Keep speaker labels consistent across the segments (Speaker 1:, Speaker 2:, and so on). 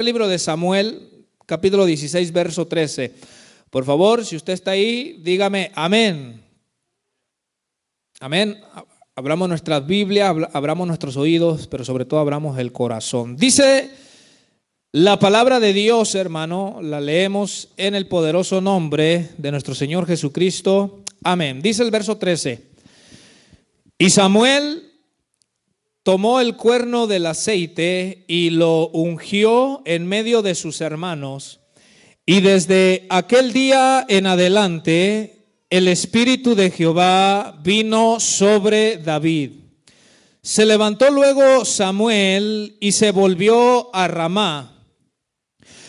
Speaker 1: El libro de Samuel, capítulo 16, verso 13. Por favor, si usted está ahí, dígame amén. Amén. Abramos nuestras Biblias, abramos nuestros oídos, pero sobre todo abramos el corazón. Dice la palabra de Dios, hermano, la leemos en el poderoso nombre de nuestro Señor Jesucristo. Amén. Dice el verso 13. Y Samuel tomó el cuerno del aceite y lo ungió en medio de sus hermanos. Y desde aquel día en adelante, el Espíritu de Jehová vino sobre David. Se levantó luego Samuel y se volvió a Ramá.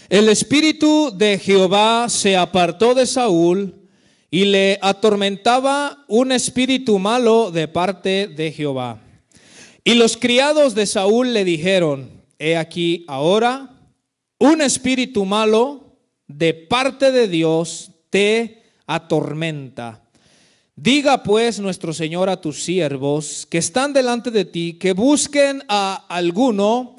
Speaker 1: El Espíritu de Jehová se apartó de Saúl y le atormentaba un espíritu malo de parte de Jehová. Y los criados de Saúl le dijeron: he aquí ahora un espíritu malo de parte de Dios te atormenta. Diga pues nuestro Señor a tus siervos que están delante de ti, que busquen a alguno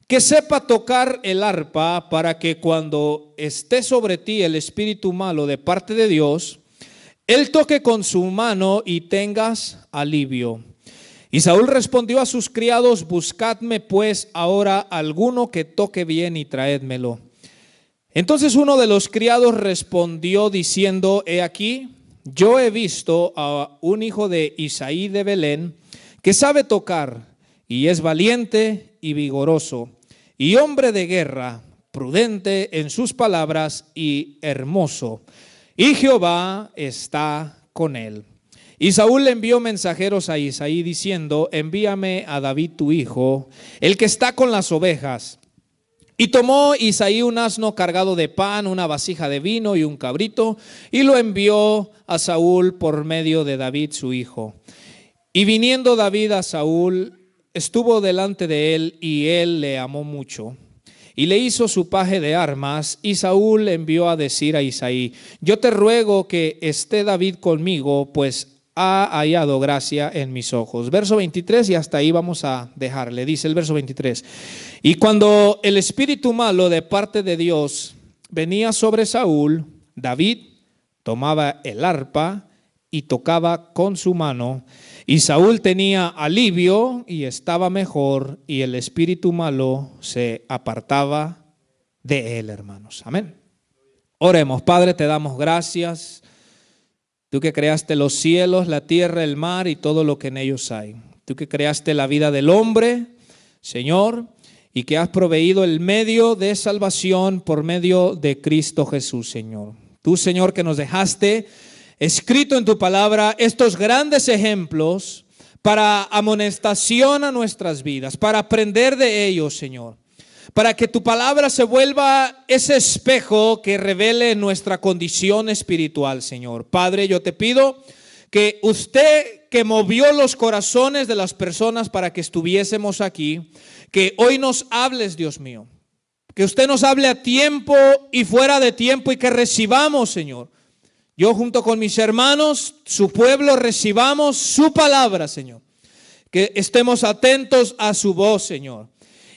Speaker 1: que sepa tocar el arpa, para que cuando esté sobre ti el espíritu malo de parte de Dios, él toque con su mano y tengas alivio. Y Saúl respondió a sus criados: buscadme pues ahora alguno que toque bien y traédmelo. Entonces uno de los criados respondió diciendo: he aquí, yo he visto a un hijo de Isaí de Belén que sabe tocar y es valiente y vigoroso y hombre de guerra, prudente en sus palabras y hermoso, y Jehová está con él. Y Saúl le envió mensajeros a Isaí diciendo: envíame a David tu hijo, el que está con las ovejas. Y tomó Isaí un asno cargado de pan, una vasija de vino y un cabrito, y lo envió a Saúl por medio de David su hijo. Y viniendo David a Saúl, estuvo delante de él, y él le amó mucho. Y le hizo su paje de armas, y Saúl envió a decir a Isaí: yo te ruego que esté David conmigo, pues ha hallado gracia en mis ojos. Verso 23, y hasta ahí vamos a dejarle. Dice el verso 23: y cuando el espíritu malo de parte de Dios venía sobre Saúl, David tomaba el arpa y tocaba con su mano, y Saúl tenía alivio y estaba mejor, y el espíritu malo se apartaba de él, hermanos. Amén. Oremos. Padre, te damos gracias. Tú que creaste los cielos, la tierra, el mar y todo lo que en ellos hay. Tú que creaste la vida del hombre, Señor, y que has proveído el medio de salvación por medio de Cristo Jesús, Señor. Tú, Señor, que nos dejaste escrito en tu palabra estos grandes ejemplos para amonestación a nuestras vidas, para aprender de ellos, Señor. Para que tu palabra se vuelva ese espejo que revele nuestra condición espiritual, Señor. Padre, yo te pido que usted, que movió los corazones de las personas para que estuviésemos aquí, que hoy nos hables, Dios mío. Que usted nos hable a tiempo y fuera de tiempo, y que recibamos, Señor. Yo junto con mis hermanos, su pueblo, recibamos su palabra, Señor. Que estemos atentos a su voz, Señor.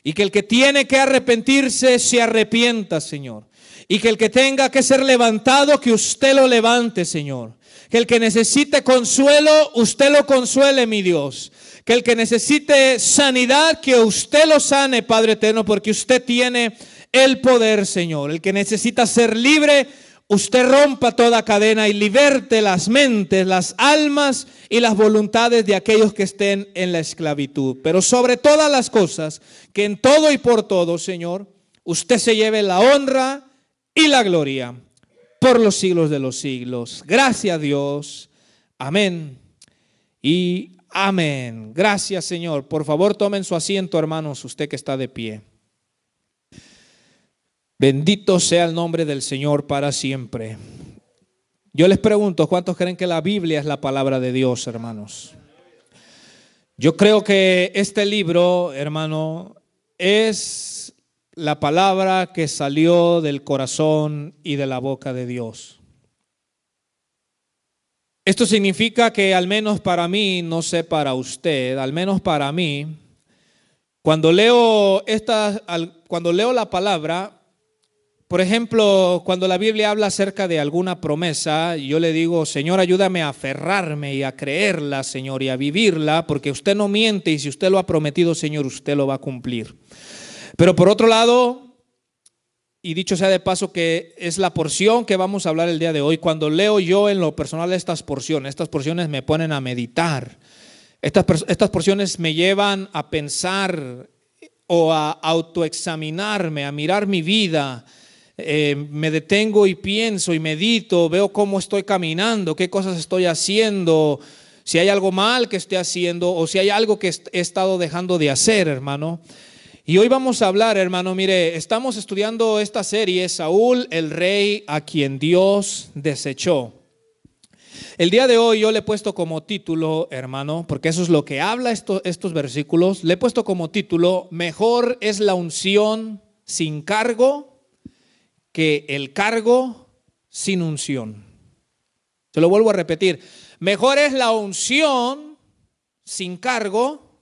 Speaker 1: Y que el que tiene que arrepentirse se arrepienta, Señor. Y que el que tenga que ser levantado, que usted lo levante, Señor. Que el que necesite consuelo, usted lo consuele, mi Dios. Que el que necesite sanidad, que usted lo sane, Padre eterno, porque usted tiene el poder, Señor. El que necesita ser libre, usted rompa toda cadena y liberte las mentes, las almas y las voluntades de aquellos que estén en la esclavitud. Pero sobre todas las cosas, que en todo y por todo, Señor, usted se lleve la honra y la gloria por los siglos de los siglos. Gracias, Dios. Amén y amén. Gracias, Señor. Por favor, tomen su asiento, hermanos, usted que está de pie. Bendito sea el nombre del Señor para siempre. Yo les pregunto, ¿cuántos creen que la Biblia es la palabra de Dios, hermanos? Yo creo que este libro, hermano, es la palabra que salió del corazón y de la boca de Dios. Esto significa que al menos para mí, no sé para usted, al menos para mí, Cuando leo la palabra, por ejemplo, cuando la Biblia habla acerca de alguna promesa, yo le digo, Señor, ayúdame a aferrarme y a creerla, Señor, y a vivirla, porque usted no miente y si usted lo ha prometido, Señor, usted lo va a cumplir. Pero por otro lado, y dicho sea de paso que es la porción que vamos a hablar el día de hoy, cuando leo yo en lo personal estas porciones me ponen a meditar. Estas porciones me llevan a pensar o a autoexaminarme, a mirar mi vida. Me detengo y pienso y medito, veo cómo estoy caminando, qué cosas estoy haciendo, si hay algo mal que esté haciendo o si hay algo que he estado dejando de hacer, hermano. Y hoy vamos a hablar, hermano, mire, estamos estudiando esta serie, Saúl, el rey a quien Dios desechó. El día de hoy yo le he puesto como título, hermano, porque eso es lo que habla estos versículos, le he puesto como título, mejor es la unción sin cargo que el cargo sin unción. Se lo vuelvo a repetir, mejor es la unción sin cargo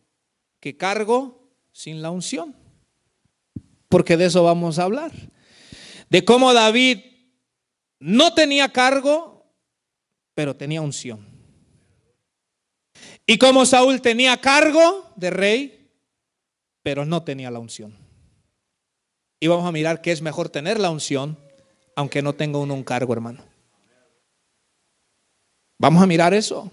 Speaker 1: que cargo sin la unción. Porque de eso vamos a hablar. De cómo David no tenía cargo, pero tenía unción. Y como Saúl tenía cargo de rey, pero no tenía la unción. Y vamos a mirar que es mejor tener la unción, aunque no tenga uno un cargo, hermano. Vamos a mirar eso.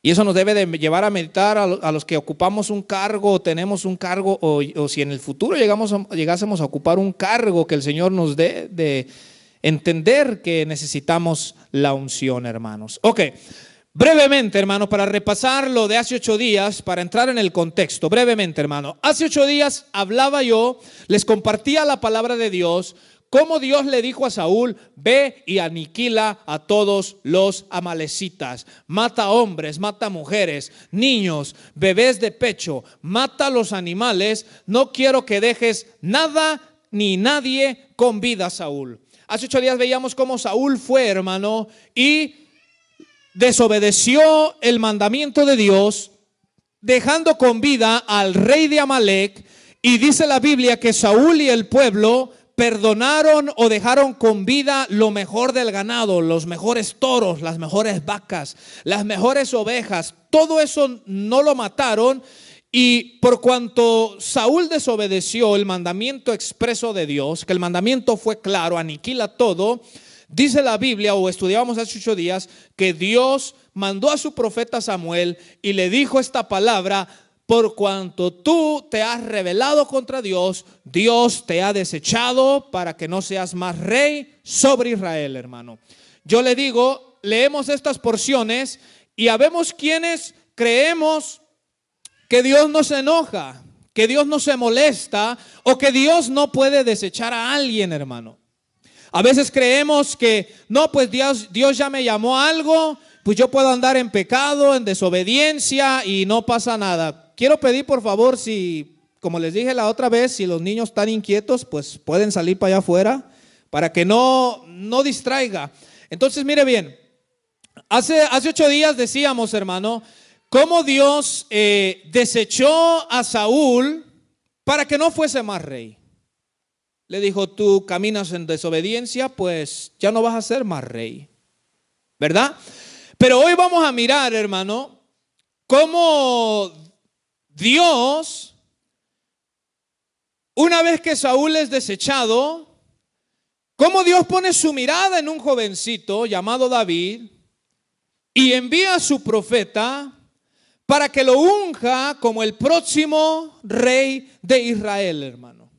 Speaker 1: Y eso nos debe de llevar a meditar a los que ocupamos un cargo o tenemos un cargo o si en el futuro llegásemos a ocupar un cargo que el Señor nos dé, de entender que necesitamos la unción, hermanos. Ok, brevemente, hermano, para repasar lo de hace 8 días, para entrar en el contexto, brevemente, hermano. Hace 8 días hablaba yo, les compartía la palabra de Dios, cómo Dios le dijo a Saúl, ve y aniquila a todos los amalecitas, mata hombres, mata mujeres, niños, bebés de pecho, mata a los animales, no quiero que dejes nada ni nadie con vida, Saúl. Hace 8 días veíamos cómo Saúl fue, hermano, y desobedeció el mandamiento de Dios, dejando con vida al rey de Amalec, y dice la Biblia que Saúl y el pueblo perdonaron o dejaron con vida lo mejor del ganado, los mejores toros, las mejores vacas, las mejores ovejas, todo eso no lo mataron. Y por cuanto Saúl desobedeció el mandamiento expreso de Dios, que el mandamiento fue claro, aniquila todo, dice la Biblia, o estudiábamos hace 8 días, que Dios mandó a su profeta Samuel y le dijo esta palabra: por cuanto tú te has rebelado contra Dios, Dios te ha desechado para que no seas más rey sobre Israel, hermano. Yo le digo, leemos estas porciones y habemos quienes creemos que Dios no se enoja, que Dios no se molesta o que Dios no puede desechar a alguien, hermano. A veces creemos que no, pues Dios ya me llamó a algo, pues yo puedo andar en pecado, en desobediencia y no pasa nada. Quiero pedir por favor, si, como les dije la otra vez, si los niños están inquietos, pues pueden salir para allá afuera para que no distraiga. Entonces mire bien, hace 8 días decíamos, hermano, cómo Dios desechó a Saúl para que no fuese más rey. Le dijo, tú caminas en desobediencia, pues ya no vas a ser más rey, ¿verdad? Pero hoy vamos a mirar, hermano, cómo Dios, una vez que Saúl es desechado, cómo Dios pone su mirada en un jovencito llamado David y envía a su profeta para que lo unja como el próximo rey de Israel, hermano.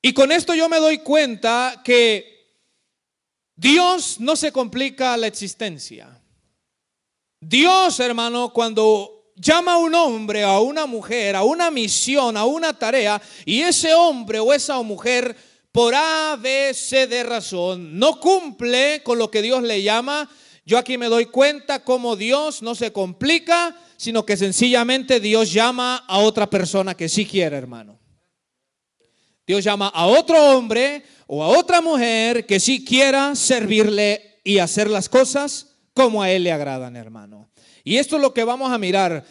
Speaker 1: Y con esto yo me doy cuenta que Dios no se complica la existencia. Dios, hermano, cuando llama a un hombre, a una mujer, a una misión, a una tarea, y ese hombre o esa mujer, por A, B, C de razón, no cumple con lo que Dios le llama, yo aquí me doy cuenta cómo Dios no se complica, sino que sencillamente Dios llama a otra persona que sí quiere, hermano. Dios llama a otro hombre o a otra mujer que sí quiera servirle y hacer las cosas como a Él le agradan, hermano. Y esto es lo que vamos a mirar.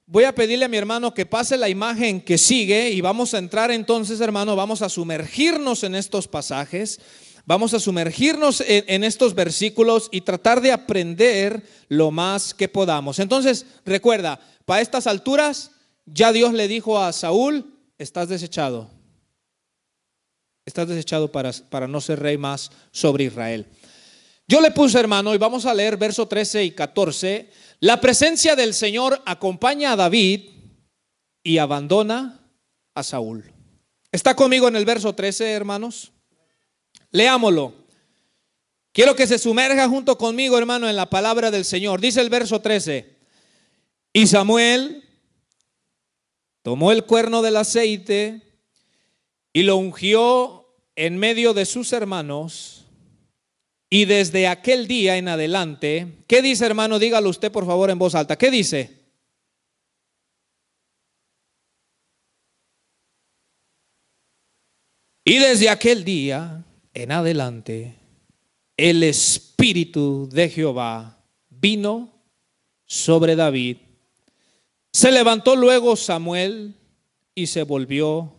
Speaker 1: voy a pedirle a mi hermano que pase la imagen que sigue y vamos a entrar entonces, hermano, vamos a sumergirnos en estos pasajes, vamos a sumergirnos en estos versículos y tratar de aprender lo más que podamos. Entonces, recuerda, para estas alturas ya Dios le dijo a Saúl, estás desechado. Estás desechado para no ser rey más sobre Israel. Yo le puse, hermano, y vamos a leer versos 13 y 14. La presencia del Señor acompaña a David y abandona a Saúl. ¿Está conmigo en el verso 13, hermanos? Leámoslo. Quiero que se sumerja junto conmigo, hermano, en la palabra del Señor. Dice el verso 13. Y Samuel tomó el cuerno del aceite y lo ungió en medio de sus hermanos. Y desde aquel día en adelante, ¿qué dice, hermano? Dígalo usted por favor en voz alta. ¿Qué dice? Y desde aquel día en adelante, el Espíritu de Jehová vino sobre David. Se levantó luego Samuel y se volvió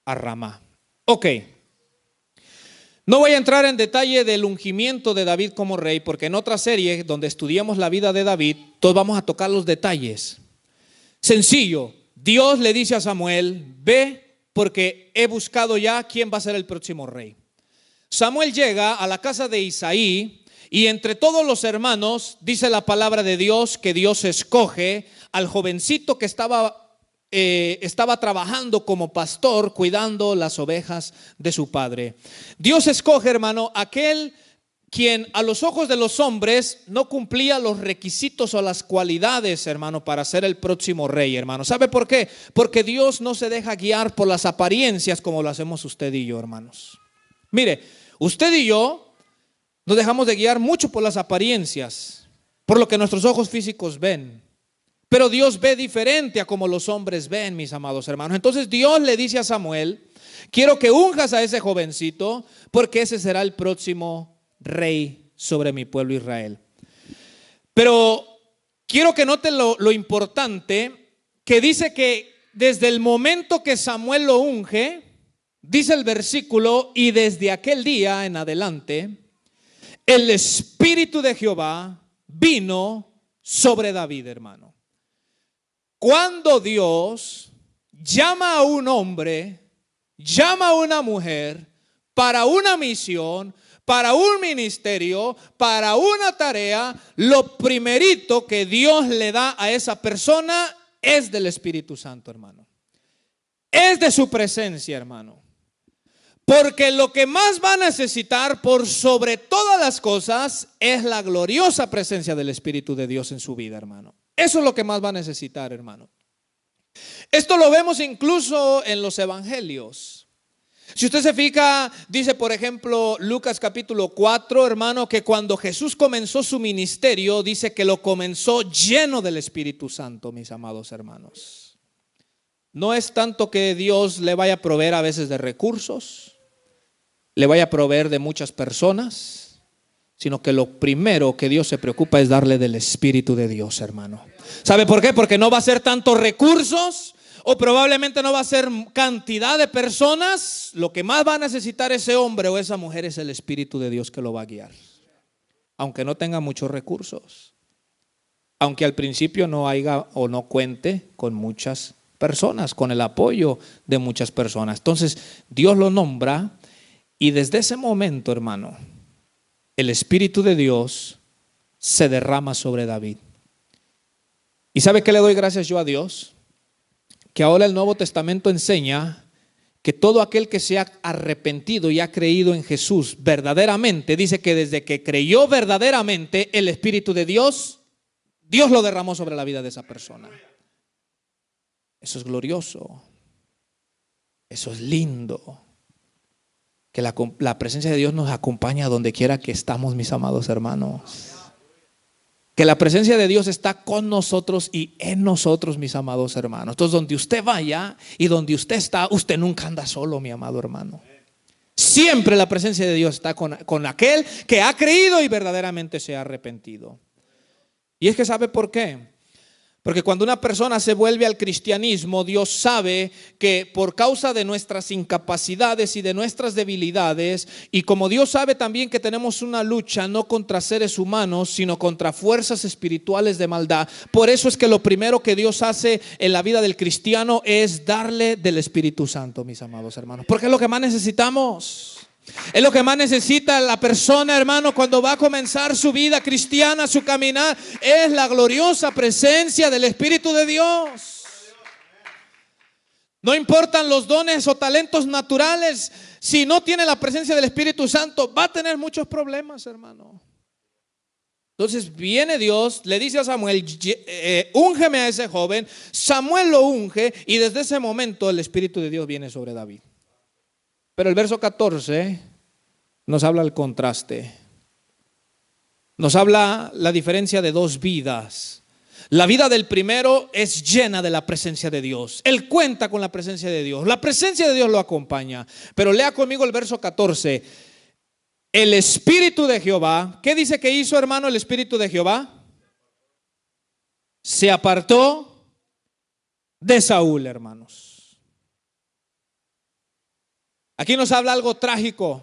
Speaker 1: a Ramá. Ok. No voy a entrar en detalle del ungimiento de David como rey, porque en otra serie donde estudiamos la vida de David, todos vamos a tocar los detalles. Sencillo, Dios le dice a Samuel, ve porque he buscado ya quién va a ser el próximo rey. Samuel llega a la casa de Isaí y entre todos los hermanos dice la palabra de Dios que Dios escoge al jovencito que estaba trabajando como pastor cuidando las ovejas de su padre. Dios escoge, hermano, aquel quien a los ojos de los hombres no cumplía los requisitos o las cualidades, hermano, para ser el próximo rey, hermano. ¿Sabe por qué? Porque Dios no se deja guiar por las apariencias como lo hacemos usted y yo, hermanos. Mire, usted y yo nos dejamos de guiar mucho por las apariencias, por lo que nuestros ojos físicos ven. Pero Dios ve diferente a como los hombres ven, mis amados hermanos. Entonces Dios le dice a Samuel, quiero que unjas a ese jovencito porque ese será el próximo rey sobre mi pueblo Israel. Pero quiero que noten lo importante que dice que desde el momento que Samuel lo unge, dice el versículo, y desde aquel día en adelante, el Espíritu de Jehová vino sobre David, hermano. Cuando Dios llama a un hombre, llama a una mujer para una misión, para un ministerio, para una tarea, lo primerito que Dios le da a esa persona es del Espíritu Santo, hermano. Es de su presencia, hermano. Porque lo que más va a necesitar por sobre todas las cosas es la gloriosa presencia del Espíritu de Dios en su vida, hermano. Eso es lo que más va a necesitar, hermano. Esto lo vemos incluso en los evangelios. Si usted se fija, dice por ejemplo Lucas capítulo 4, hermano, que cuando Jesús comenzó su ministerio, dice que lo comenzó lleno del Espíritu Santo, mis amados hermanos. No es tanto que Dios le vaya a proveer a veces de recursos, le vaya a proveer de muchas personas, sino que lo primero que Dios se preocupa es darle del Espíritu de Dios, hermano. ¿Sabe por qué? Porque no va a ser tantos recursos o probablemente no va a ser cantidad de personas. Lo que más va a necesitar ese hombre o esa mujer es el Espíritu de Dios que lo va a guiar. Aunque no tenga muchos recursos, aunque al principio no haya o no cuente con muchas personas, con el apoyo de muchas personas. Entonces Dios lo nombra y desde ese momento, hermano, el Espíritu de Dios se derrama sobre David. ¿Y sabe qué le doy gracias yo a Dios? Que ahora el Nuevo Testamento enseña que todo aquel que se ha arrepentido y ha creído en Jesús verdaderamente, dice que desde que creyó verdaderamente, el Espíritu de Dios, Dios lo derramó sobre la vida de esa persona. Eso es glorioso. Eso es lindo. Que la presencia de Dios nos acompaña donde quiera que estamos, mis amados hermanos. Que la presencia de Dios está con nosotros y en nosotros, mis amados hermanos. Entonces, donde usted vaya y donde usted está, usted nunca anda solo, mi amado hermano. Siempre la presencia de Dios está con aquel que ha creído y verdaderamente se ha arrepentido. Y es que ¿sabe por qué? Porque cuando una persona se vuelve al cristianismo, Dios sabe que por causa de nuestras incapacidades y de nuestras debilidades, y como Dios sabe también que tenemos una lucha no contra seres humanos, sino contra fuerzas espirituales de maldad, por eso es que lo primero que Dios hace en la vida del cristiano es darle del Espíritu Santo, mis amados hermanos, porque es lo que más necesitamos. Es lo que más necesita la persona, hermano, cuando va a comenzar su vida cristiana, su caminar, es la gloriosa presencia del Espíritu de Dios. No importan los dones o talentos naturales, si no tiene la presencia del Espíritu Santo, va a tener muchos problemas, hermano. Entonces viene Dios, le dice a Samuel, úngeme a ese joven. Samuel lo unge y desde ese momento el Espíritu de Dios viene sobre David. Pero el verso 14 nos habla el contraste. Nos habla la diferencia de dos vidas. La vida del primero es llena de la presencia de Dios. Él cuenta con la presencia de Dios. La presencia de Dios lo acompaña. Pero lea conmigo el verso 14. El Espíritu de Jehová, ¿qué dice que hizo, hermano, el Espíritu de Jehová? Se apartó de Saúl, hermanos. Aquí nos habla algo trágico,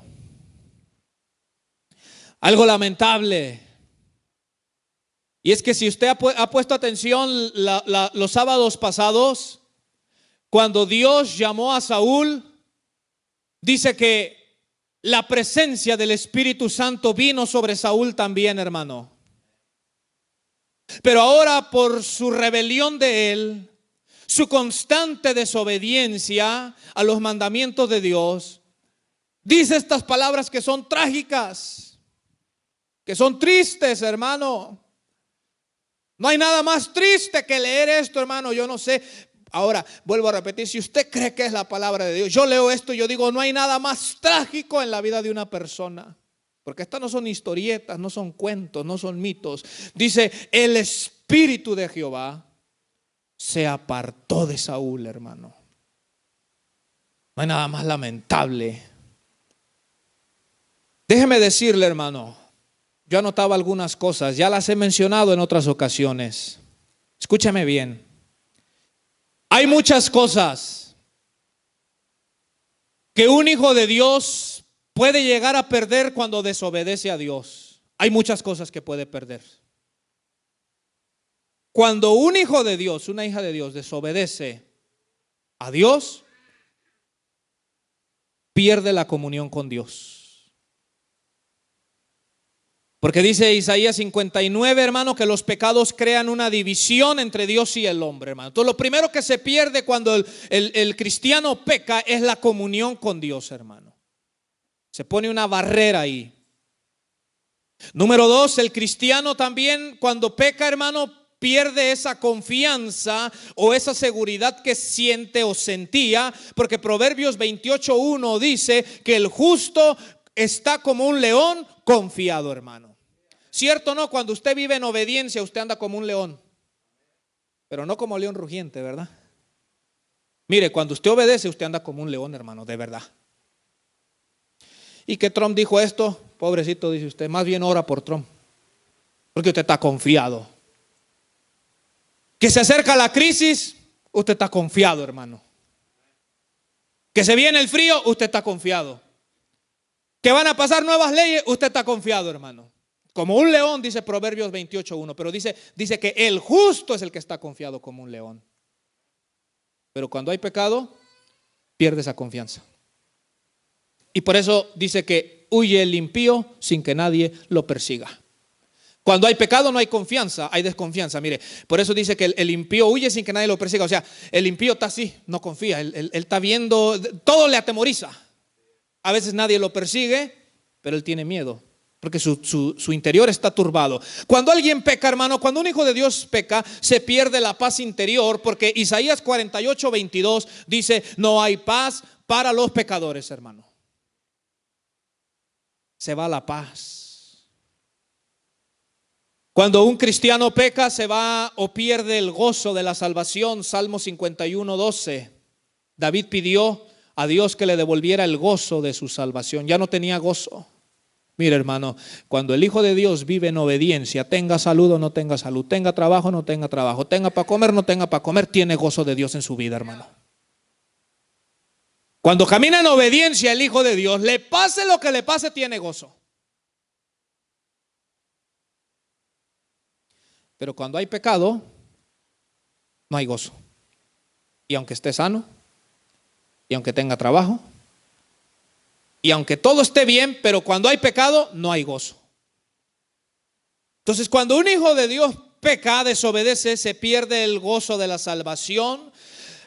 Speaker 1: algo lamentable. Y es que si usted ha puesto atención los sábados pasados, cuando Dios llamó a Saúl, dice que la presencia del Espíritu Santo vino sobre Saúl también, hermano. Pero ahora por su rebelión de él, su constante desobediencia a los mandamientos de Dios, dice estas palabras que son trágicas, que son tristes, hermano. No hay nada más triste que leer esto, hermano. Yo no sé. Ahora, vuelvo a repetir, si usted cree que es la palabra de Dios, yo leo esto y yo digo, no hay nada más trágico en la vida de una persona. Porque estas no son historietas, no son cuentos, no son mitos. Dice, el Espíritu de Jehová se apartó de Saúl, hermano. No hay nada más lamentable. Déjeme decirle, hermano, yo anotaba algunas cosas, ya las he mencionado en otras ocasiones. Escúchame bien. Hay muchas cosas que un hijo de Dios puede llegar a perder cuando desobedece a Dios. Hay muchas cosas que puede perder. Cuando un hijo de Dios, una hija de Dios desobedece a Dios, pierde la comunión con Dios. Porque dice Isaías 59, hermano, que los pecados crean una división entre Dios y el hombre, hermano. Entonces lo primero que se pierde cuando el cristiano peca es la comunión con Dios, hermano. Se pone una barrera ahí. Número 2, el cristiano también cuando peca, hermano, pierde esa confianza o esa seguridad que siente o sentía, porque Proverbios 28:1 dice que el justo está como un león confiado, hermano. ¿Cierto o no? Cuando usted vive en obediencia, usted anda como un león, pero no como león rugiente, ¿verdad? Mire, cuando usted obedece, usted anda como un león, hermano, de verdad. ¿Y que Trump dijo esto? Pobrecito, dice usted, más bien ora por Trump, porque usted está confiado. Que se acerca la crisis, usted está confiado, hermano. Que se viene el frío, usted está confiado. Que van a pasar nuevas leyes, usted está confiado, hermano. Como un león, dice Proverbios 28:1, pero dice que el justo es el que está confiado como un león. Pero cuando hay pecado, pierde esa confianza. Y por eso dice que huye el impío sin que nadie lo persiga. Cuando hay pecado no hay confianza, hay desconfianza. Mire, por eso dice que el impío huye sin que nadie lo persiga. O sea, el impío está así, no confía. Él está viendo, todo le atemoriza. A veces nadie lo persigue, pero él tiene miedo, porque su interior está turbado. Cuando alguien peca, hermano, cuando un hijo de Dios peca, se pierde la paz interior, porque Isaías 48:22 dice, no hay paz para los pecadores, hermano. Se va la paz. Cuando un cristiano peca, se va o pierde el gozo de la salvación. Salmo 51:12. David pidió a Dios que le devolviera el gozo de su salvación. Ya no tenía gozo. Mira, hermano, cuando el Hijo de Dios vive en obediencia, tenga salud o no tenga salud, tenga trabajo o no tenga trabajo, tenga para comer o no tenga para comer, tiene gozo de Dios en su vida, hermano. Cuando camina en obediencia el Hijo de Dios, le pase lo que le pase, tiene gozo. Pero cuando hay pecado, no hay gozo. Y aunque esté sano, y aunque tenga trabajo, y aunque todo esté bien, pero cuando hay pecado, no hay gozo. Entonces, cuando un hijo de Dios peca, desobedece, se pierde el gozo de la salvación.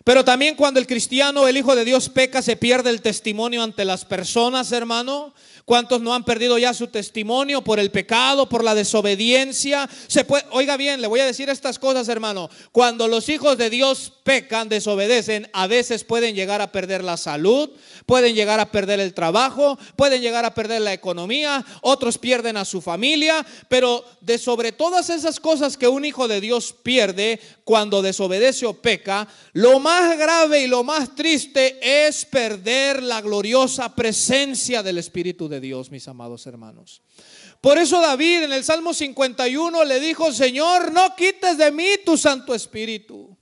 Speaker 1: Pero también cuando el cristiano, el hijo de Dios peca, se pierde el testimonio ante las personas, hermano. ¿Cuántos no han perdido ya su testimonio por el pecado, por la desobediencia? Oiga bien, le voy a decir estas cosas, hermano. Cuando los hijos de Dios pecan, desobedecen, a veces pueden llegar a perder la salud, pueden llegar a perder el trabajo, pueden llegar a perder la economía, otros pierden a su familia. Pero de sobre todas esas cosas que un hijo de Dios pierde cuando desobedece o peca, lo más grave y lo más triste es perder la gloriosa presencia del Espíritu de Dios, mis amados hermanos. Por eso David en el Salmo 51 le dijo: Señor, no quites de mí tu Santo Espíritu.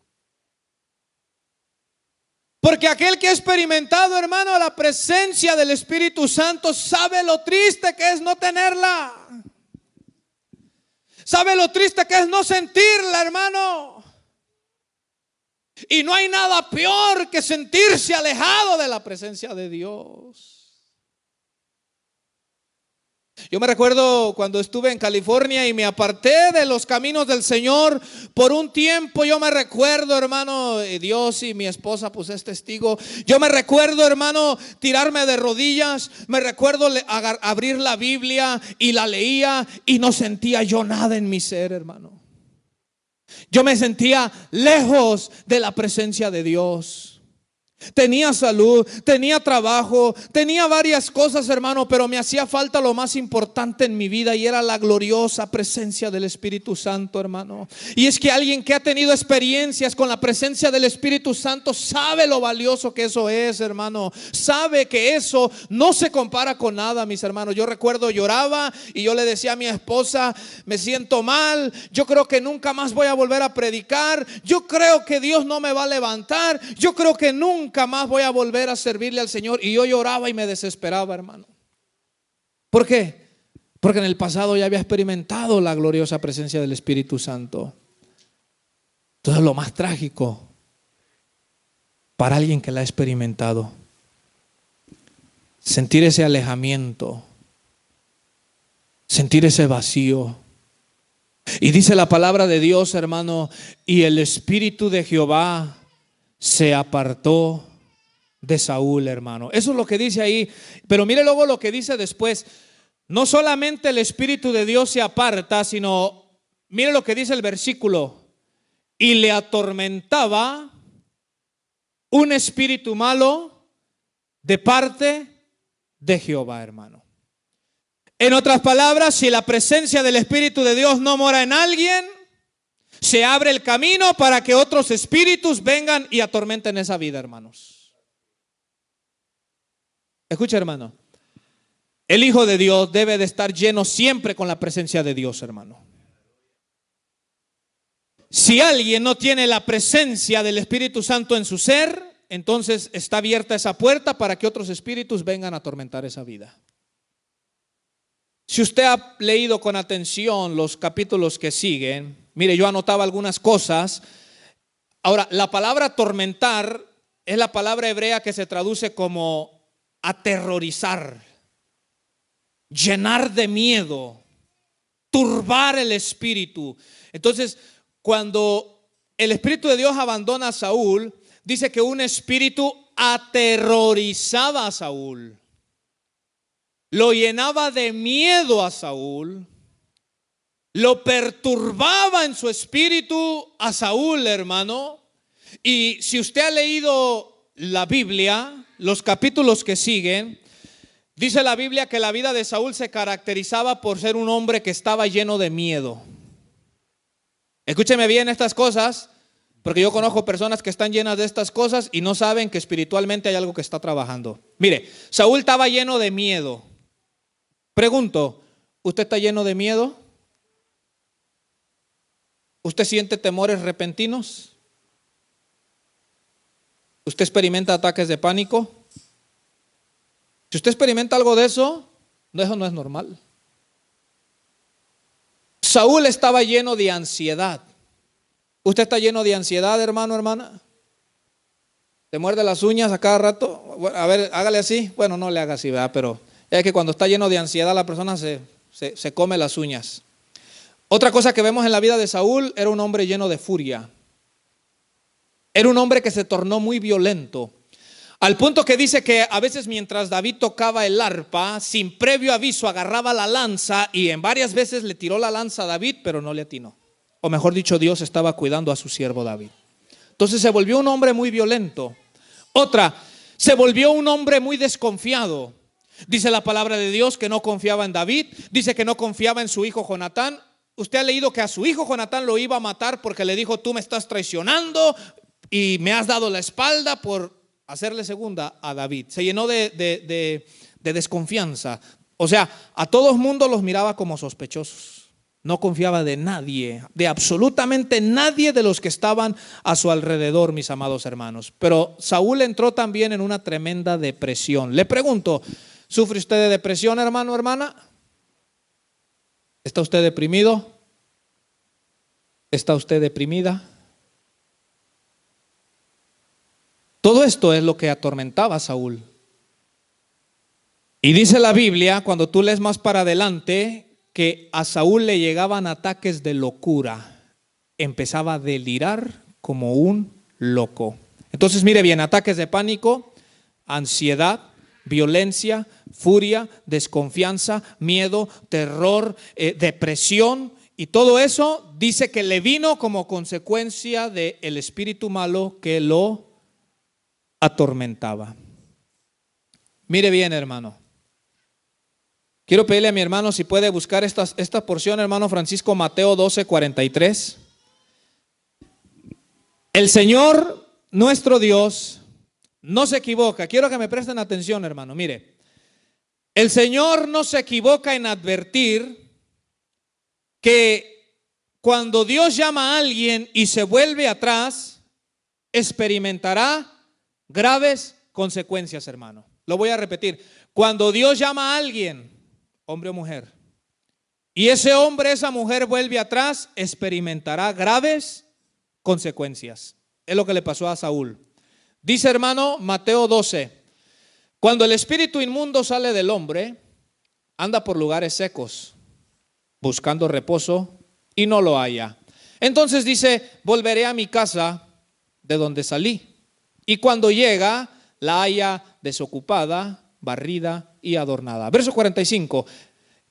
Speaker 1: Porque aquel que ha experimentado, hermano, la presencia del Espíritu Santo sabe lo triste que es no tenerla. Sabe lo triste que es no sentirla, hermano. Y no hay nada peor que sentirse alejado de la presencia de Dios. Yo me recuerdo cuando estuve en California y me aparté de los caminos del Señor por un tiempo. Yo me recuerdo, hermano, Dios y mi esposa pues es testigo. Yo me recuerdo, hermano, tirarme de rodillas. Me recuerdo abrir la Biblia y la leía y no sentía yo nada en mi ser, hermano. Yo me sentía lejos de la presencia de Dios. Tenía salud, tenía trabajo, tenía varias cosas, hermano, pero me hacía falta lo más importante en mi vida, y era la gloriosa presencia del Espíritu Santo, hermano. Y es que alguien que ha tenido experiencias con la presencia del Espíritu Santo sabe lo valioso que eso es, hermano. Sabe que eso no se compara con nada, mis hermanos. Yo recuerdo lloraba y yo le decía a mi esposa: me siento mal, yo creo que nunca más voy a volver a predicar, yo creo que Dios no me va a levantar, yo creo que nunca más voy a volver a servirle al Señor. Y yo lloraba y me desesperaba, hermano. ¿Por qué? Porque en el pasado ya había experimentado la gloriosa presencia del Espíritu Santo. Entonces, lo más trágico para alguien que la ha experimentado, sentir ese alejamiento, sentir ese vacío. Y dice la palabra de Dios, hermano: y el Espíritu de Jehová se apartó de Saúl, hermano. Eso es lo que dice ahí. Pero mire luego lo que dice después. No solamente el Espíritu de Dios se aparta, sino mire lo que dice el versículo: y le atormentaba un espíritu malo de parte de Jehová, hermano. En otras palabras, si la presencia del Espíritu de Dios no mora en alguien, se abre el camino para que otros espíritus vengan y atormenten esa vida, hermanos. Escucha, hermano, el Hijo de Dios debe de estar lleno siempre con la presencia de Dios, hermano. Si alguien no tiene la presencia del Espíritu Santo en su ser, entonces está abierta esa puerta para que otros espíritus vengan a atormentar esa vida. Si usted ha leído con atención los capítulos que siguen, mire, yo anotaba algunas cosas. Ahora, la palabra atormentar es la palabra hebrea que se traduce como aterrorizar, llenar de miedo, turbar el espíritu. Entonces, cuando el Espíritu de Dios abandona a Saúl, dice que un espíritu aterrorizaba a Saúl. Lo llenaba de miedo a Saúl, lo perturbaba en su espíritu a Saúl, hermano. Y si usted ha leído la Biblia, los capítulos que siguen, dice la Biblia que la vida de Saúl se caracterizaba por ser un hombre que estaba lleno de miedo. Escúcheme bien estas cosas, porque yo conozco personas que están llenas de estas cosas y no saben que espiritualmente hay algo que está trabajando. Mire, Saúl estaba lleno de miedo. Pregunto, ¿usted está lleno de miedo? ¿Usted siente temores repentinos? ¿Usted experimenta ataques de pánico? Si usted experimenta algo de eso no es normal. Saúl estaba lleno de ansiedad. ¿Usted está lleno de ansiedad, hermano, hermana? ¿Te muerde las uñas a cada rato? Bueno, a ver, hágale así. Bueno, no le haga así, ¿verdad? Pero es que cuando está lleno de ansiedad la persona se come las uñas. Otra cosa que vemos en la vida de Saúl, era un hombre lleno de furia. Era un hombre que se tornó muy violento. Al punto que dice que a veces mientras David tocaba el arpa, sin previo aviso agarraba la lanza y en varias veces le tiró la lanza a David, pero no le atinó. O mejor dicho, Dios estaba cuidando a su siervo David. Entonces se volvió un hombre muy violento. Otra, se volvió un hombre muy desconfiado. Dice la palabra de Dios que no confiaba en David, dice que no confiaba en su hijo Jonatán. Usted ha leído que a su hijo Jonatán lo iba a matar porque le dijo: tú me estás traicionando y me has dado la espalda por hacerle segunda a David. Se llenó de desconfianza. O sea, a todo el mundo los miraba como sospechosos. No confiaba de nadie, de absolutamente nadie de los que estaban a su alrededor, mis amados hermanos. Pero Saúl entró también en una tremenda depresión. Le pregunto, ¿sufre usted de depresión, hermano, hermana? ¿Está usted deprimido? ¿Está usted deprimida? Todo esto es lo que atormentaba a Saúl. Y dice la Biblia, cuando tú lees más para adelante, que a Saúl le llegaban ataques de locura. Empezaba a delirar como un loco. Entonces mire bien, ataques de pánico, ansiedad, violencia, furia, desconfianza, miedo, terror, depresión. Y todo eso dice que le vino como consecuencia del espíritu malo que lo atormentaba. Mire bien, hermano. Quiero pedirle a mi hermano si puede buscar esta porción, hermano Francisco, Mateo 12:43. El Señor, nuestro Dios, no se equivoca. Quiero que me presten atención, hermano. Mire, el Señor no se equivoca en advertir que cuando Dios llama a alguien y se vuelve atrás, experimentará graves consecuencias, hermano. Lo voy a repetir. Cuando Dios llama a alguien, hombre o mujer, y ese hombre, esa mujer vuelve atrás, experimentará graves consecuencias. Es lo que le pasó a Saúl. Dice, hermano, Mateo 12, cuando el espíritu inmundo sale del hombre, anda por lugares secos, buscando reposo y no lo halla. Entonces dice: volveré a mi casa de donde salí. Y cuando llega, la halla desocupada, barrida y adornada. Verso 45.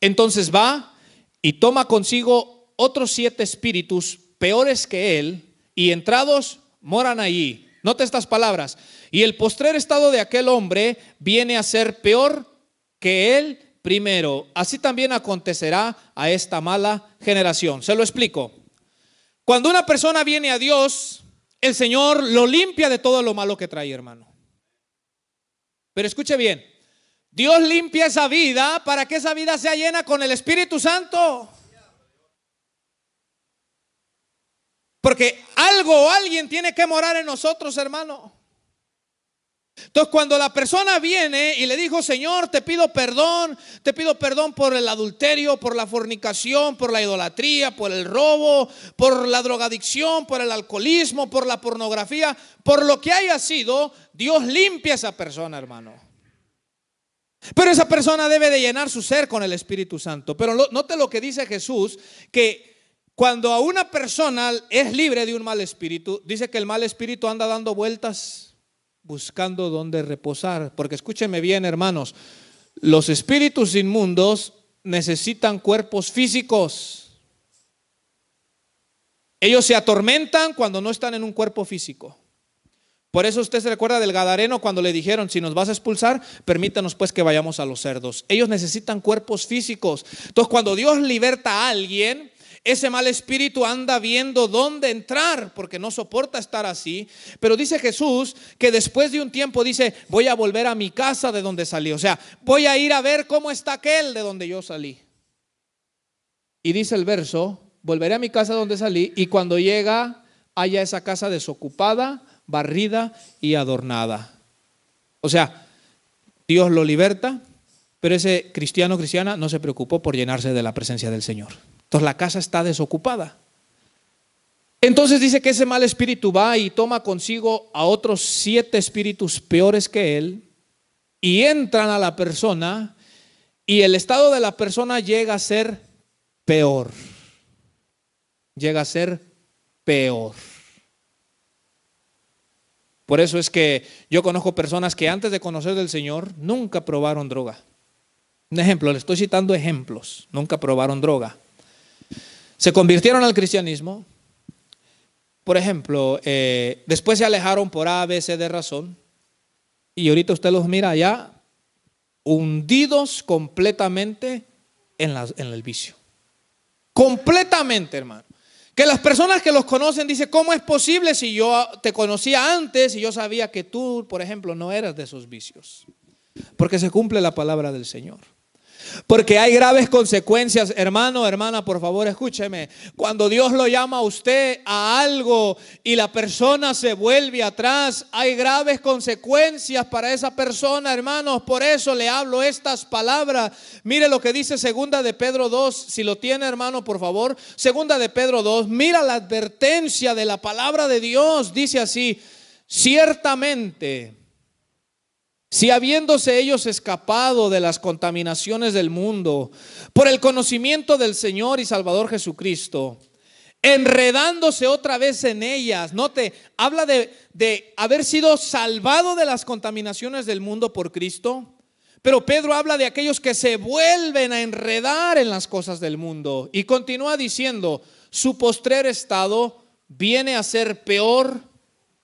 Speaker 1: Entonces va y toma consigo otros 7 espíritus peores que él, y entrados moran allí. Note estas palabras: y el postrer estado de aquel hombre viene a ser peor que él primero. Así también acontecerá a esta mala generación. Se lo explico. Cuando una persona viene a Dios, el Señor lo limpia de todo lo malo que trae, hermano. Pero escuche bien, Dios limpia esa vida para que esa vida sea llena con el Espíritu Santo. Porque algo o alguien tiene que morar en nosotros, hermano. Entonces, cuando la persona viene y le dijo: Señor, te pido perdón por el adulterio, por la fornicación, por la idolatría, por el robo, por la drogadicción, por el alcoholismo, por la pornografía, por lo que haya sido, Dios limpia a esa persona, hermano. Pero esa persona debe de llenar su ser con el Espíritu Santo. Pero note lo que dice Jesús, que cuando a una persona es libre de un mal espíritu, dice que el mal espíritu anda dando vueltas buscando dónde reposar. Porque escúchenme bien, hermanos, los espíritus inmundos necesitan cuerpos físicos. Ellos se atormentan cuando no están en un cuerpo físico. Por eso usted se recuerda del Gadareno cuando le dijeron: si nos vas a expulsar, permítanos pues que vayamos a los cerdos. Ellos necesitan cuerpos físicos. Entonces, cuando Dios liberta a alguien, Ese mal espíritu anda viendo dónde entrar porque no soporta estar así. Pero dice Jesús que después de un tiempo dice, voy a volver a mi casa de donde salí. O sea, voy a ir a ver cómo está aquel de donde yo salí. Y dice el verso, volveré a mi casa de donde salí, y cuando llega, haya esa casa desocupada, barrida y adornada. O sea, Dios lo liberta, pero ese cristiano o cristiana no se preocupó por llenarse de la presencia del Señor. Entonces la casa está desocupada. Entonces dice que ese mal espíritu va y toma consigo a otros 7 espíritus peores que él y entran a la persona, y el estado de la persona llega a ser peor. Llega a ser peor. Por eso es que yo conozco personas que antes de conocer del Señor nunca probaron droga. Un ejemplo, le estoy citando ejemplos. Nunca probaron droga. Se convirtieron al cristianismo. Por ejemplo, después se alejaron por A, B, C de razón. Y ahorita usted los mira allá hundidos completamente en el vicio. Completamente, hermano. Que las personas que los conocen dicen, ¿cómo es posible si yo te conocía antes y yo sabía que tú, por ejemplo, no eras de esos vicios? Porque se cumple la palabra del Señor. Porque hay graves consecuencias, hermano, hermana, por favor escúcheme. Cuando Dios lo llama a usted a algo y la persona se vuelve atrás, hay graves consecuencias para esa persona, hermanos. Por eso le hablo estas palabras. Mire lo que dice segunda de Pedro 2, si lo tiene, hermano, por favor. Segunda de Pedro 2, mira la advertencia de la palabra de Dios. Dice así, ciertamente, si habiéndose ellos escapado de las contaminaciones del mundo por el conocimiento del Señor y Salvador Jesucristo, enredándose otra vez en ellas, note, habla de haber sido salvado de las contaminaciones del mundo por Cristo, pero Pedro habla de aquellos que se vuelven a enredar en las cosas del mundo y continúa diciendo, su postrer estado viene a ser peor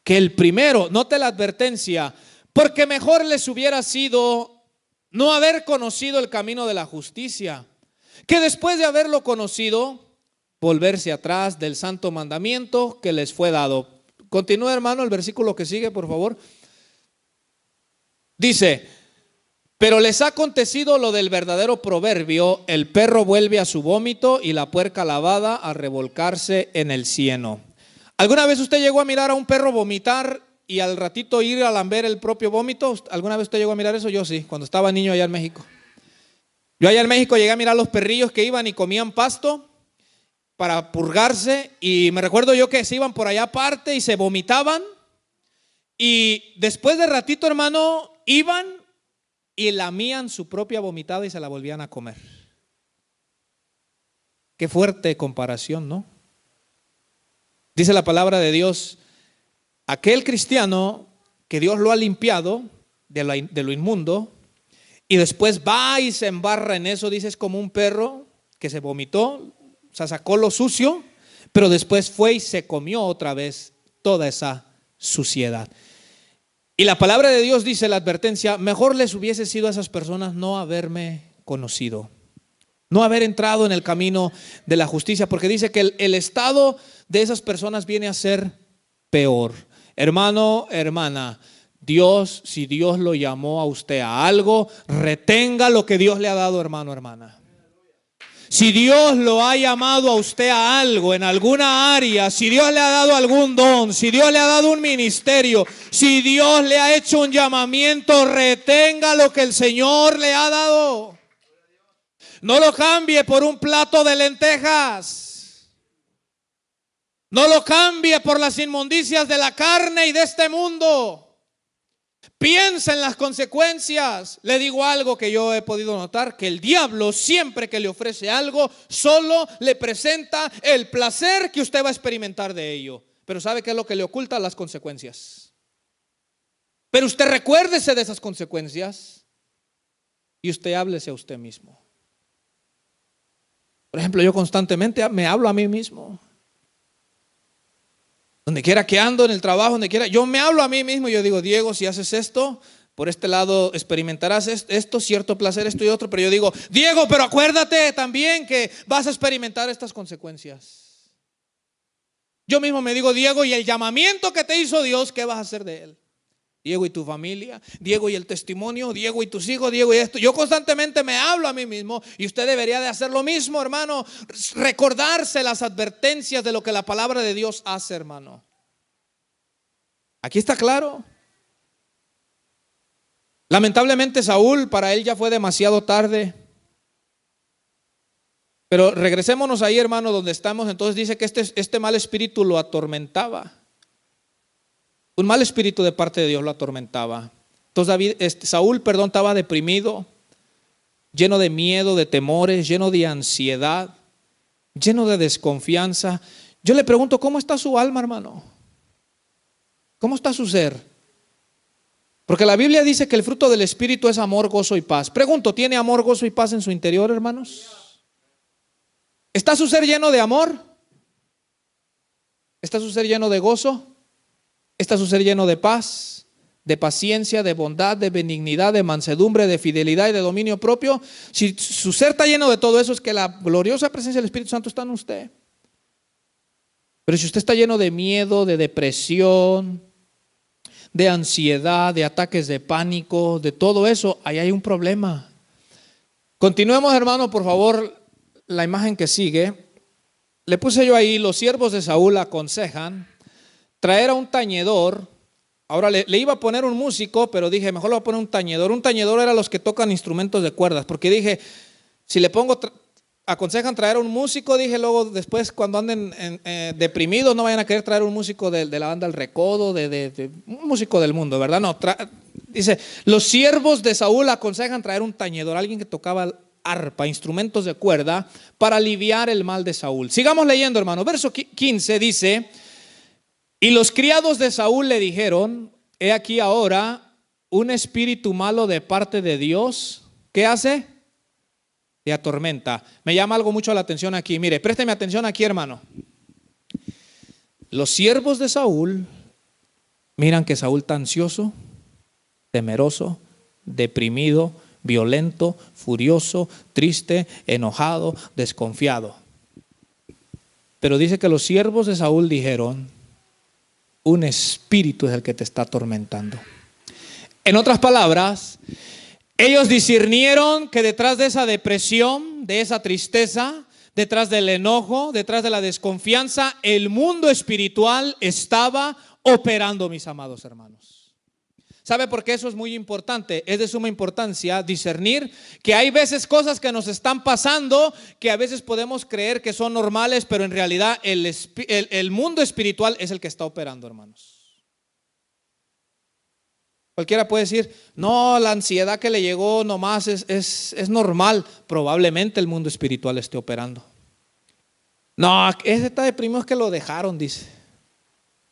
Speaker 1: que el primero. Note la advertencia. Porque mejor les hubiera sido no haber conocido el camino de la justicia, que después de haberlo conocido, volverse atrás del santo mandamiento que les fue dado. Continúa, hermano, el versículo que sigue, por favor. Dice, pero les ha acontecido lo del verdadero proverbio, el perro vuelve a su vómito y la puerca lavada a revolcarse en el cieno. ¿Alguna vez usted llegó a mirar a un perro vomitar y al ratito ir a lamber el propio vómito? ¿Alguna vez usted llegó a mirar eso? Yo sí, cuando estaba niño allá en México. Yo allá en México llegué a mirar los perrillos que iban y comían pasto para purgarse, y me recuerdo yo que se iban por allá aparte y se vomitaban, y después de ratito, hermano, iban y lamían su propia vomitada y se la volvían a comer. Qué fuerte comparación, ¿no? Dice la palabra de Dios, aquel cristiano que Dios lo ha limpiado de lo inmundo y después va y se embarra en eso, dice, es como un perro que se vomitó, o sea, sacó lo sucio, pero después fue y se comió otra vez toda esa suciedad. Y la palabra de Dios dice, la advertencia, mejor les hubiese sido a esas personas no haberme conocido, no haber entrado en el camino de la justicia, porque dice que el estado de esas personas viene a ser peor. Hermano, hermana, Dios, si Dios lo llamó a usted a algo, retenga lo que Dios le ha dado, hermano, hermana. Si Dios lo ha llamado a usted a algo, en alguna área, si Dios le ha dado algún don, si Dios le ha dado un ministerio, si Dios le ha hecho un llamamiento, retenga lo que el Señor le ha dado. No lo cambie por un plato de lentejas. No lo cambie por las inmundicias de la carne y de este mundo. Piensa en las consecuencias. Le digo algo que yo he podido notar, que el diablo siempre que le ofrece algo, solo le presenta el placer que usted va a experimentar de ello. Pero ¿sabe qué es lo que le oculta? Las consecuencias. Pero usted recuérdese de esas consecuencias y usted háblese a usted mismo. Por ejemplo, yo constantemente me hablo a mí mismo. Donde quiera que ando, en el trabajo, donde quiera, yo me hablo a mí mismo y yo digo, Diego, si haces esto, por este lado experimentarás esto, cierto placer, esto y otro. Pero yo digo, Diego, pero acuérdate también que vas a experimentar estas consecuencias. Yo mismo me digo, Diego, y el llamamiento que te hizo Dios, ¿qué vas a hacer de él? Diego y tu familia, Diego y el testimonio, Diego y tus hijos, Diego y esto. Yo constantemente me hablo a mí mismo y usted debería de hacer lo mismo, hermano. Recordarse las advertencias de lo que la palabra de Dios hace, hermano. Aquí está claro. Lamentablemente Saúl, para él ya fue demasiado tarde. Pero regresémonos ahí, hermano, donde estamos. Entonces dice que este mal espíritu lo atormentaba. Un mal espíritu de parte de Dios lo atormentaba. Entonces Saúl, estaba deprimido, lleno de miedo, de temores, lleno de ansiedad, lleno de desconfianza. Yo le pregunto, ¿cómo está su alma, hermano? ¿Cómo está su ser? Porque la Biblia dice que el fruto del Espíritu es amor, gozo y paz. Pregunto, ¿tiene amor, gozo y paz en su interior, hermanos? ¿Está su ser lleno de amor? ¿Está su ser lleno de gozo? ¿Está su ser lleno de paz, de paciencia, de bondad, de benignidad, de mansedumbre, de fidelidad y de dominio propio? Si su ser está lleno de todo eso, es que la gloriosa presencia del Espíritu Santo está en usted. Pero si usted está lleno de miedo, de depresión, de ansiedad, de ataques de pánico, de todo eso, ahí hay un problema. Continuemos, hermano, por favor, la imagen que sigue. Le puse yo ahí, los siervos de Saúl aconsejan traer a un tañedor. Ahora le iba a poner un músico, pero dije, mejor le voy a poner un tañedor. Un tañedor era los que tocan instrumentos de cuerdas, porque dije, si le pongo, aconsejan traer a un músico, dije, luego después cuando anden deprimidos no vayan a querer traer un músico de la banda El Recodo, de un músico del mundo, ¿verdad? No, dice, los siervos de Saúl aconsejan traer un tañedor, alguien que tocaba arpa, instrumentos de cuerda, para aliviar el mal de Saúl. Sigamos leyendo, hermano. Verso 15 dice, y los criados de Saúl le dijeron, he aquí ahora un espíritu malo de parte de Dios, ¿qué hace? Te atormenta. Me llama algo mucho la atención aquí. Mire, présteme atención aquí, hermano. Los siervos de Saúl miran que Saúl está ansioso, temeroso, deprimido, violento, furioso, triste, enojado, desconfiado. Pero dice que los siervos de Saúl dijeron, un espíritu es el que te está atormentando. En otras palabras, ellos discernieron que detrás de esa depresión, de esa tristeza, detrás del enojo, detrás de la desconfianza, el mundo espiritual estaba operando, mis amados hermanos. ¿Sabe por qué eso es muy importante? Es de suma importancia discernir que hay veces cosas que nos están pasando que a veces podemos creer que son normales, pero en realidad el mundo espiritual es el que está operando, hermanos. Cualquiera puede decir, no, la ansiedad que le llegó nomás es normal. Probablemente el mundo espiritual esté operando. No, ese está deprimido, es que lo dejaron, dice.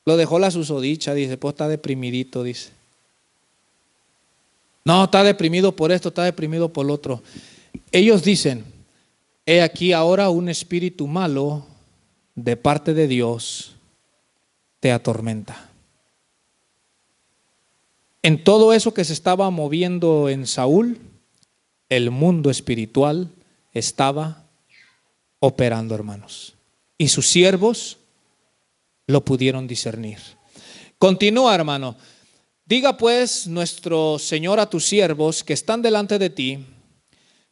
Speaker 1: Lo dejó la susodicha, dice, pues está deprimidito, dice. No, está deprimido por esto, está deprimido por lo otro. Ellos dicen, he aquí ahora un espíritu malo de parte de Dios te atormenta. En todo eso que se estaba moviendo en Saúl, el mundo espiritual estaba operando, hermanos. Y sus siervos lo pudieron discernir. Continúa, hermano. Diga pues nuestro Señor a tus siervos que están delante de ti,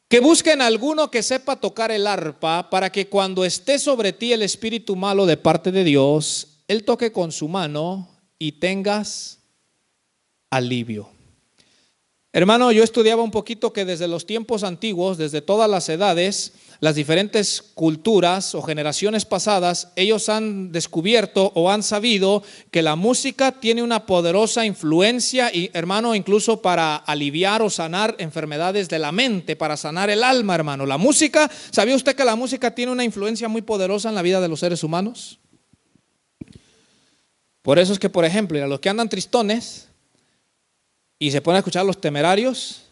Speaker 1: que busquen alguno que sepa tocar el arpa, para que cuando esté sobre ti el espíritu malo de parte de Dios, él toque con su mano y tengas alivio. Hermano, yo estudiaba un poquito que desde los tiempos antiguos, desde todas las edades, las diferentes culturas o generaciones pasadas, ellos han descubierto o han sabido que la música tiene una poderosa influencia, y hermano, incluso para aliviar o sanar enfermedades de la mente, para sanar el alma, hermano. La música, ¿sabía usted que la música tiene una influencia muy poderosa en la vida de los seres humanos? Por eso es que, por ejemplo, a los que andan tristones y se ponen a escuchar Los Temerarios,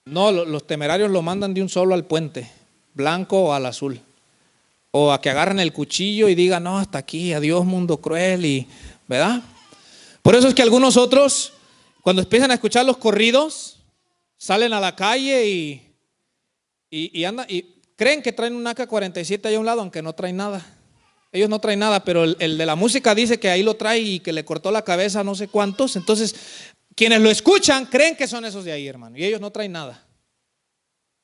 Speaker 1: no, los Temerarios lo mandan de un solo al puente, blanco o al azul, o a que agarren el cuchillo y digan, no, hasta aquí, adiós mundo cruel, y ¿verdad? Por eso es que algunos otros, Cuando empiezan a escuchar los corridos, salen a la calle y andan y creen que traen un AK-47 ahí a un lado, aunque no traen nada. Ellos no traen nada, pero el de la música dice que ahí lo trae y que le cortó la cabeza a no sé cuántos. Entonces, quienes lo escuchan creen que son esos de ahí, hermano, y ellos no traen nada.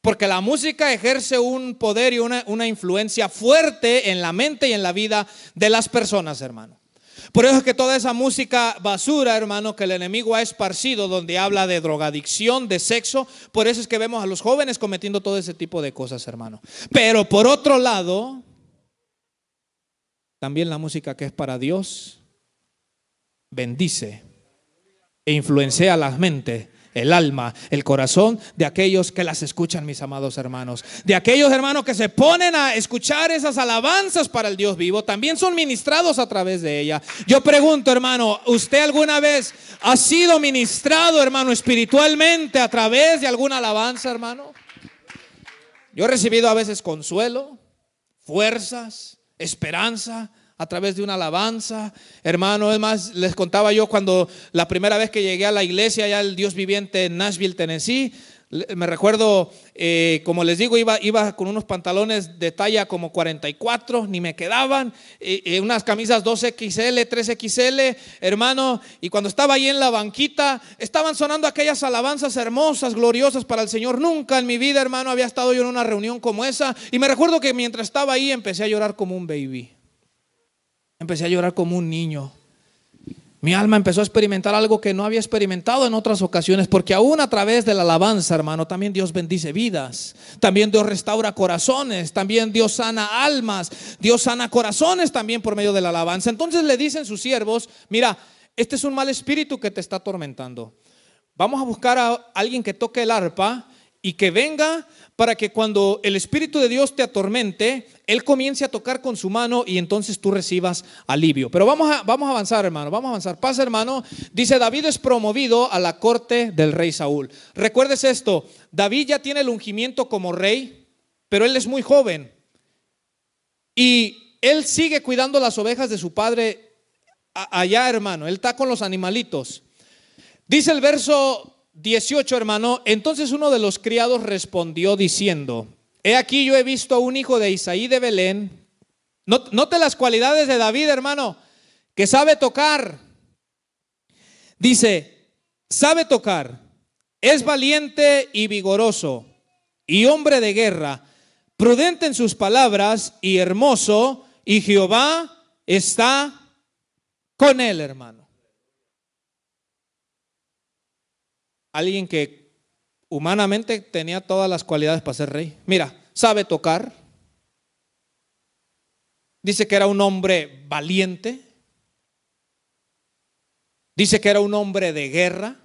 Speaker 1: Porque la música ejerce un poder y una influencia fuerte en la mente y en la vida de las personas, hermano. Por eso es que toda esa música basura, hermano, que el enemigo ha esparcido, donde habla de drogadicción, de sexo, por eso es que vemos a los jóvenes cometiendo todo ese tipo de cosas, hermano. Pero por otro lado, también la música que es para Dios bendice e influencia las mentes, el alma, el corazón de aquellos que las escuchan, mis amados hermanos. De aquellos hermanos que se ponen a escuchar esas alabanzas para el Dios vivo, también son ministrados a través de ella. Yo pregunto, hermano, ¿usted alguna vez ha sido ministrado, hermano, espiritualmente a través de alguna alabanza, hermano? Yo he recibido a veces consuelo, fuerzas, esperanza a través de una alabanza, hermano. Es más, les contaba yo cuando la primera vez que llegué a la iglesia allá el Dios viviente en Nashville, Tennessee. Me recuerdo, como les digo, iba con unos pantalones de talla como 44, ni me quedaban, unas camisas 2XL, 3XL, hermano, y cuando estaba ahí en la banquita, estaban sonando aquellas alabanzas hermosas, gloriosas para el Señor. Nunca en mi vida, hermano, había estado yo en una reunión como esa, y me recuerdo que mientras estaba ahí empecé a llorar como un baby. Empecé a llorar como un niño. Mi alma empezó a experimentar algo que no había experimentado en otras ocasiones, porque aún a través de la alabanza, hermano, también Dios bendice vidas, también Dios restaura corazones, también Dios sana almas, Dios sana corazones también por medio de la alabanza. Entonces le dicen sus siervos: mira, este es un mal espíritu que te está atormentando. Vamos a buscar a alguien que toque el arpa y que venga para que cuando el Espíritu de Dios te atormente, Él comience a tocar con su mano y entonces tú recibas alivio. Pero vamos a avanzar, hermano, vamos a avanzar. Pasa, hermano. Dice: David es promovido a la corte del rey Saúl. Recuérdese esto: David ya tiene el ungimiento como rey, pero él es muy joven y él sigue cuidando las ovejas de su padre allá, hermano. Él está con los animalitos. Dice el verso 18, hermano: entonces uno de los criados respondió diciendo: he aquí, yo he visto a un hijo de Isaí de Belén. Note las cualidades de David, hermano, que sabe tocar. Dice: sabe tocar, es valiente y vigoroso y hombre de guerra, prudente en sus palabras y hermoso, y Jehová está con él, hermano. Alguien que humanamente tenía todas las cualidades para ser rey. Mira, sabe tocar. Dice que era un hombre valiente. Dice que era un hombre de guerra.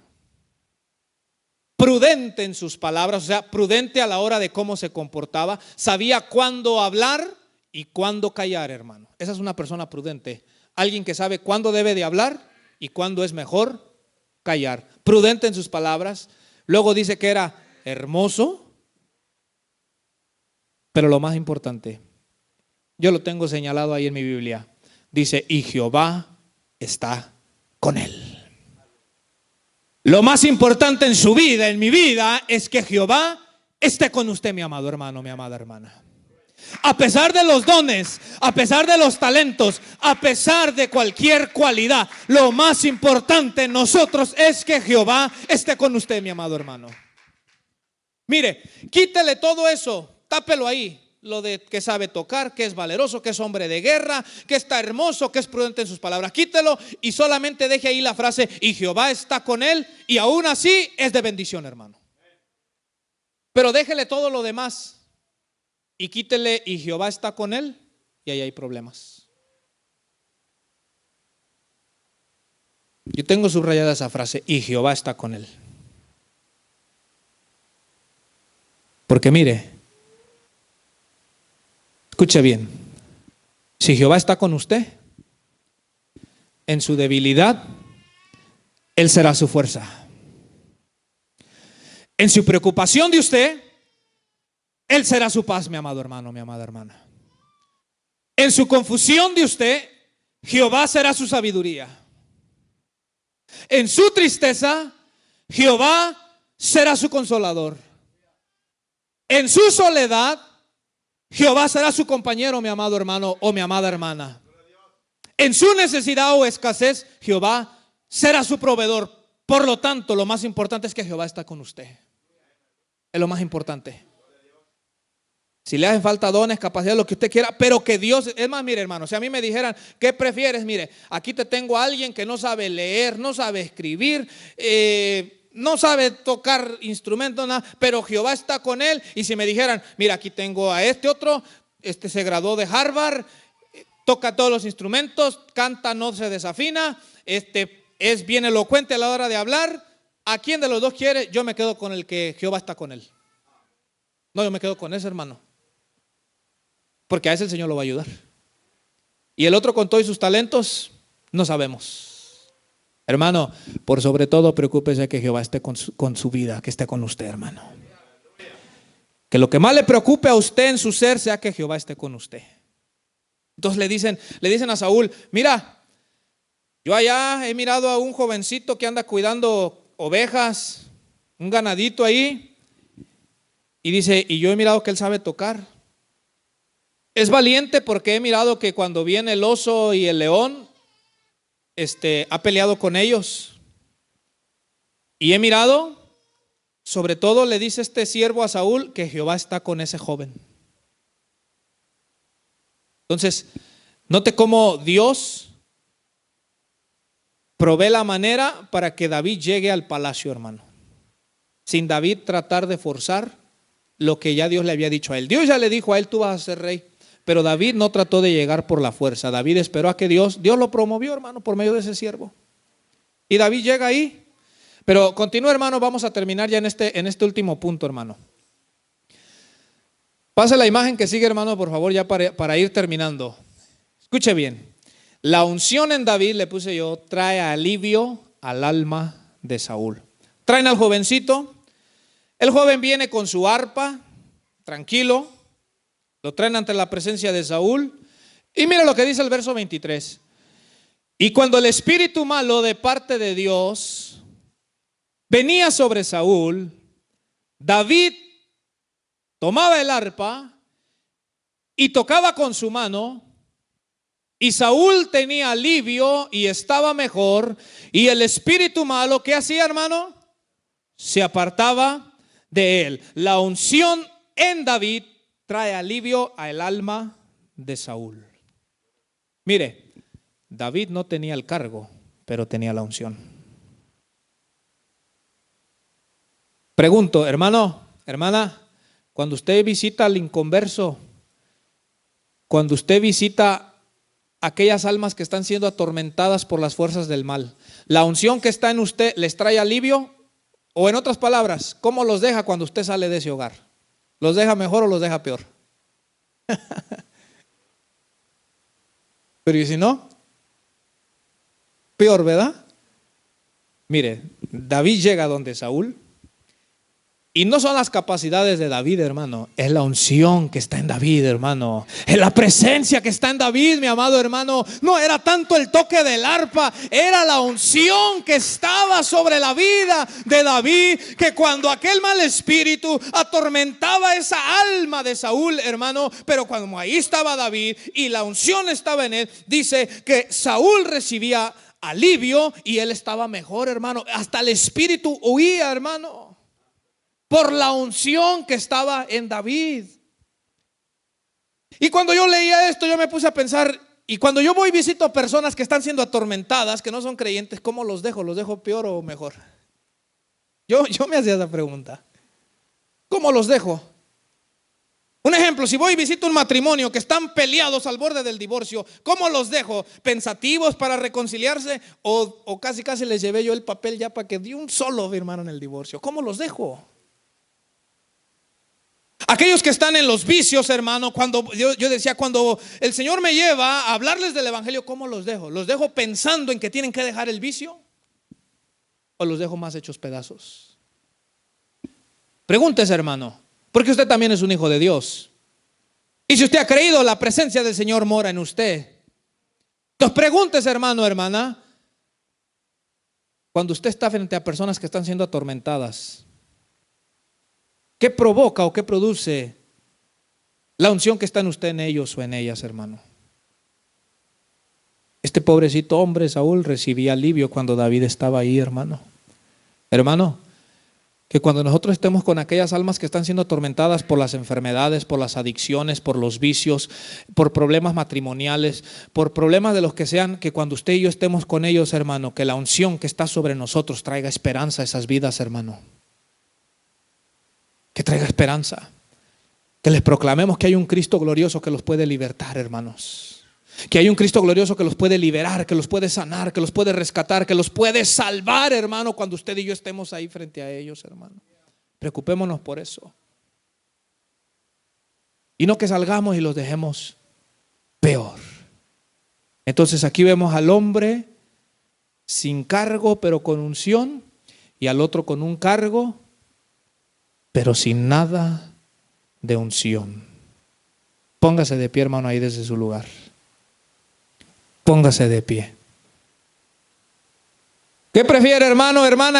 Speaker 1: Prudente en sus palabras, o sea, prudente a la hora de cómo se comportaba. Sabía cuándo hablar y cuándo callar, hermano. Esa es una persona prudente. Alguien que sabe cuándo debe de hablar y cuándo es mejor callar. Prudente en sus palabras. Luego dice que era hermoso. Pero lo más importante, yo lo tengo señalado ahí en mi Biblia. Dice: y Jehová está con él. Lo más importante en su vida, en mi vida, es que Jehová esté con usted, mi amado hermano, mi amada hermana. A pesar de los dones, a pesar de los talentos, a pesar de cualquier cualidad, lo más importante en nosotros es que Jehová esté con usted, mi amado hermano. Mire, quítele todo eso, tápelo ahí. Lo de que sabe tocar, que es valeroso, que es hombre de guerra, que está hermoso, que es prudente en sus palabras. Quítelo y solamente deje ahí la frase: y Jehová está con él, y aún así es de bendición, hermano. Pero déjele todo lo demás y quítele: y Jehová está con él, y ahí hay problemas. Yo tengo subrayada esa frase: y Jehová está con él. Porque mire, escuche bien, si Jehová está con usted, en su debilidad, Él será su fuerza. En su preocupación de usted, Él será su paz, mi amado hermano, mi amada hermana. En su confusión de usted, Jehová será su sabiduría. En su tristeza, Jehová será su consolador. En su soledad, Jehová será su compañero, mi amado hermano o mi amada hermana. En su necesidad o escasez, Jehová será su proveedor. Por lo tanto, lo más importante es que Jehová está con usted. Es lo más importante. Si le hacen falta dones, capacidades, lo que usted quiera, pero que Dios, es más, mire hermano, si a mí me dijeran, ¿qué prefieres? Mire, aquí te tengo a alguien que no sabe leer, no sabe escribir, no sabe tocar instrumentos, nada, pero Jehová está con él. Y si me dijeran, mira, aquí tengo a este otro, este se graduó de Harvard, toca todos los instrumentos, canta, no se desafina, es bien elocuente a la hora de hablar, ¿a quién de los dos quiere? Yo me quedo con el que Jehová está con él. No, yo me quedo con ese, hermano, porque a ese el Señor lo va a ayudar. Y el otro con todos sus talentos, no sabemos. Hermano, por sobre todo preocúpese que Jehová esté con su vida, que esté con usted, hermano. Que lo que más le preocupe a usted en su ser sea que Jehová esté con usted. Entonces le dicen a Saúl, mira, yo allá he mirado a un jovencito que anda cuidando ovejas, un ganadito ahí, y dice, y yo he mirado que él sabe tocar. Es valiente porque he mirado que cuando viene el oso y el león, ha peleado con ellos. Y he mirado, sobre todo le dice este siervo a Saúl, que Jehová está con ese joven. Entonces, note cómo Dios provee la manera para que David llegue al palacio, hermano. Sin David tratar de forzar lo que ya Dios le había dicho a él. Dios ya le dijo a él, tú vas a ser rey. Pero David no trató de llegar por la fuerza. David esperó a que Dios lo promovió, hermano, por medio de ese siervo. Y David llega ahí. Pero continúa, hermano, vamos a terminar ya en este último punto, hermano. Pase la imagen que sigue, hermano, por favor, ya para ir terminando. Escuche bien. La unción en David, le puse yo, trae alivio al alma de Saúl. Traen al jovencito. El joven viene con su arpa, tranquilo. Lo traen ante la presencia de Saúl. Y mira lo que dice el verso 23. Y cuando el espíritu malo de parte de Dios venía sobre Saúl, David tomaba el arpa y tocaba con su mano, y Saúl tenía alivio y estaba mejor, y el espíritu malo, ¿qué hacía, hermano? Se apartaba de él. La unción en David trae alivio al alma de Saúl. Mire, David no tenía el cargo, pero tenía la unción. Pregunto, hermano, hermana, cuando usted visita al inconverso, cuando usted visita aquellas almas que están siendo atormentadas por las fuerzas del mal, ¿la unción que está en usted les trae alivio? O en otras palabras, ¿cómo los deja cuando usted sale de ese hogar? ¿Los deja mejor o los deja peor? Pero ¿y si no? Peor, ¿verdad? Mire, David llega donde Saúl. Y no son las capacidades de David, hermano, es la unción que está en David, hermano. Es la presencia que está en David, mi amado hermano. No era tanto el toque del arpa, era la unción que estaba sobre la vida de David, que cuando aquel mal espíritu atormentaba esa alma de Saúl, hermano, pero cuando ahí estaba David y la unción estaba en él, dice que Saúl recibía alivio y él estaba mejor, hermano. Hasta el espíritu huía, hermano, por la unción que estaba en David. Y cuando yo leía esto, yo me puse a pensar, y cuando yo voy y visito personas que están siendo atormentadas, que no son creyentes, ¿cómo los dejo? ¿Los dejo peor o mejor? Yo me hacía esa pregunta. ¿Cómo los dejo? Un ejemplo, si voy y visito un matrimonio que están peleados al borde del divorcio, ¿cómo los dejo? ¿Pensativos para reconciliarse? ¿O casi les llevé yo el papel ya para que de un solo firmaran el divorcio? ¿Cómo los dejo? Aquellos que están en los vicios, hermano, cuando yo decía, cuando el Señor me lleva a hablarles del evangelio, ¿cómo los dejo? ¿Los dejo pensando en que tienen que dejar el vicio? ¿O los dejo más hechos pedazos? Pregúntese, hermano, porque usted también es un hijo de Dios. Y si usted ha creído, la presencia del Señor mora en usted. Entonces pregúntese, hermano, hermana, cuando usted está frente a personas que están siendo atormentadas? ¿Qué provoca o qué produce la unción que está en usted, en ellos o en ellas, hermano? Este pobrecito hombre, Saúl, recibía alivio cuando David estaba ahí, hermano. Hermano, que cuando nosotros estemos con aquellas almas que están siendo atormentadas por las enfermedades, por las adicciones, por los vicios, por problemas matrimoniales, por problemas de los que sean, que cuando usted y yo estemos con ellos, hermano, que la unción que está sobre nosotros traiga esperanza a esas vidas, hermano. Que traiga esperanza. Que les proclamemos que hay un Cristo glorioso que los puede libertar, hermanos. Que hay un Cristo glorioso que los puede liberar, que los puede sanar, que los puede rescatar, que los puede salvar, hermano, cuando usted y yo estemos ahí frente a ellos, hermano. Preocupémonos por eso. Y no que salgamos y los dejemos peor. Entonces aquí vemos al hombre sin cargo pero con unción, y al otro con un cargo pero sin nada de unción. Póngase de pie, hermano, ahí desde su lugar. Póngase de pie. ¿Qué prefiere, hermano, hermana?